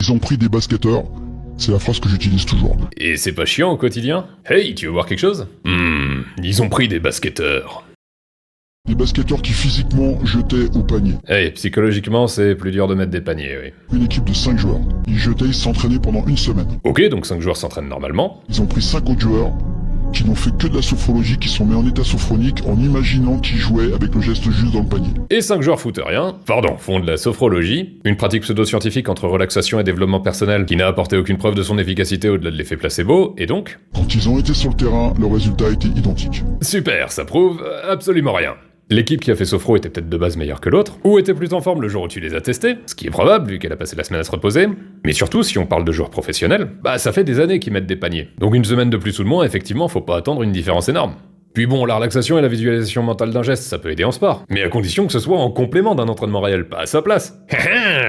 Ils ont pris des basketteurs. C'est la phrase que j'utilise toujours. Et c'est pas chiant au quotidien? Hey, tu veux voir quelque chose? Ils ont pris des basketteurs. Des basketteurs qui physiquement jetaient au panier. Hey, psychologiquement, c'est plus dur de mettre des paniers, oui. Une équipe de 5 joueurs. Ils jetaient, ils s'entraînaient pendant une semaine. Ok, donc 5 joueurs s'entraînent normalement. Ils ont pris 5 autres joueurs qui n'ont fait que de la sophrologie, qui sont mis en état sophronique en imaginant qu'ils jouaient avec le geste juste dans le panier. Et 5 joueurs foutent rien, font de la sophrologie, une pratique pseudo-scientifique entre relaxation et développement personnel qui n'a apporté aucune preuve de son efficacité au-delà de l'effet placebo, et donc... Quand ils ont été sur le terrain, le résultat était identique. Super, ça prouve absolument rien. L'équipe qui a fait sophro était peut-être de base meilleure que l'autre, ou était plus en forme le jour où tu les as testés, ce qui est probable vu qu'elle a passé la semaine à se reposer, mais surtout si on parle de joueurs professionnels, ça fait des années qu'ils mettent des paniers. Donc une semaine de plus ou de moins, effectivement, faut pas attendre une différence énorme. Puis bon, la relaxation et la visualisation mentale d'un geste, ça peut aider en sport, mais à condition que ce soit en complément d'un entraînement réel, pas à sa place.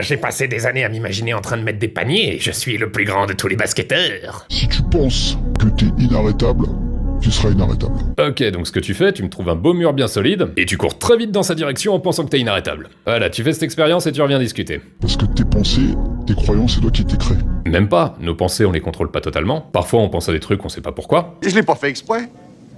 J'ai passé des années à m'imaginer en train de mettre des paniers, je suis le plus grand de tous les basketteurs. Si tu penses que t'es inarrêtable, tu seras inarrêtable. Ok, donc ce que tu fais, tu me trouves un beau mur bien solide, et tu cours très vite dans sa direction en pensant que t'es inarrêtable. Voilà, tu fais cette expérience et tu reviens discuter. Parce que tes pensées, tes croyances, c'est toi qui t'es créé. Même pas, nos pensées on les contrôle pas totalement, parfois on pense à des trucs on sait pas pourquoi. Je l'ai pas fait exprès.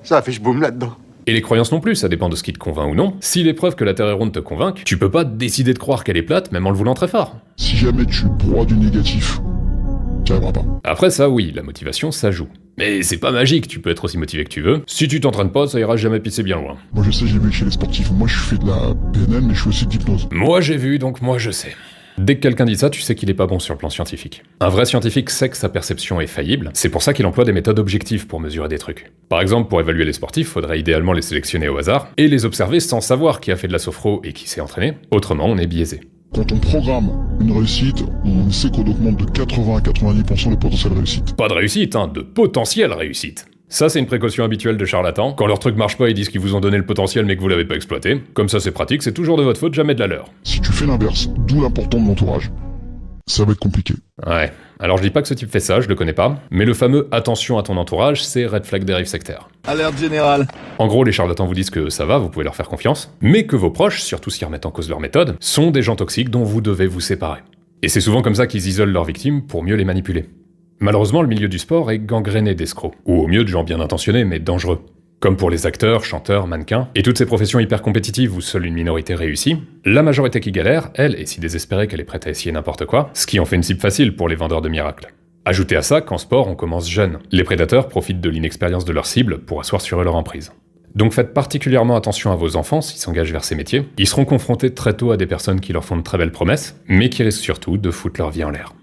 Ça a fait boum là-dedans. Et les croyances non plus, ça dépend de ce qui te convainc ou non. Si les preuves que la Terre est ronde te convainquent, tu peux pas décider de croire qu'elle est plate même en le voulant très fort. Si jamais tu broies du négatif, tu arriveras pas. Après ça oui, la motivation ça joue. Mais c'est pas magique, tu peux être aussi motivé que tu veux. Si tu t'entraînes pas, ça ira jamais pisser bien loin. Moi je sais, j'ai vu chez les sportifs. Moi je fais de la PNL, mais je fais aussi de l'hypnose. Moi j'ai vu, donc moi je sais. Dès que quelqu'un dit ça, tu sais qu'il est pas bon sur le plan scientifique. Un vrai scientifique sait que sa perception est faillible, c'est pour ça qu'il emploie des méthodes objectives pour mesurer des trucs. Par exemple, pour évaluer les sportifs, faudrait idéalement les sélectionner au hasard, et les observer sans savoir qui a fait de la sophro et qui s'est entraîné, autrement on est biaisé. Quand on programme une réussite, on sait qu'on augmente de 80 à 90% le potentiel de réussite. Pas de réussite, de potentielle réussite. Ça, c'est une précaution habituelle de charlatans. Quand leur truc marche pas, ils disent qu'ils vous ont donné le potentiel mais que vous l'avez pas exploité. Comme ça, c'est pratique, c'est toujours de votre faute, jamais de la leur. Si tu fais l'inverse, d'où l'important de l'entourage, ça va être compliqué. Ouais. Alors je dis pas que ce type fait ça, je le connais pas, mais le fameux attention à ton entourage, c'est red flag dérive sectaire. Alerte générale. En gros, les charlatans vous disent que ça va, vous pouvez leur faire confiance, mais que vos proches, surtout s'ils remettent en cause leur méthode, sont des gens toxiques dont vous devez vous séparer. Et c'est souvent comme ça qu'ils isolent leurs victimes pour mieux les manipuler. Malheureusement, le milieu du sport est gangréné d'escrocs, ou au mieux de gens bien intentionnés mais dangereux. Comme pour les acteurs, chanteurs, mannequins, et toutes ces professions hyper compétitives où seule une minorité réussit, la majorité qui galère, elle, est si désespérée qu'elle est prête à essayer n'importe quoi, ce qui en fait une cible facile pour les vendeurs de miracles. Ajoutez à ça qu'en sport, on commence jeune. Les prédateurs profitent de l'inexpérience de leur cible pour asseoir sur eux leur emprise. Donc faites particulièrement attention à vos enfants s'ils s'engagent vers ces métiers. Ils seront confrontés très tôt à des personnes qui leur font de très belles promesses, mais qui risquent surtout de foutre leur vie en l'air.